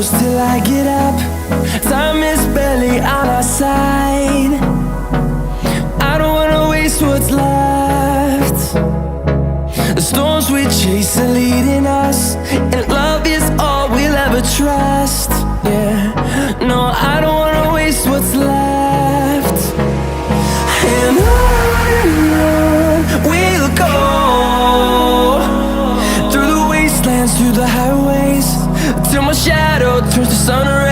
close till I get up. Time is barely on our side. I don't wanna waste what's left. The storms we chase are leading us, and love is all we'll ever trust. Yeah, no, I don't wanna waste what's left. And on we'll go, through the wastelands, through the highways, till my shadow turns to sun rays.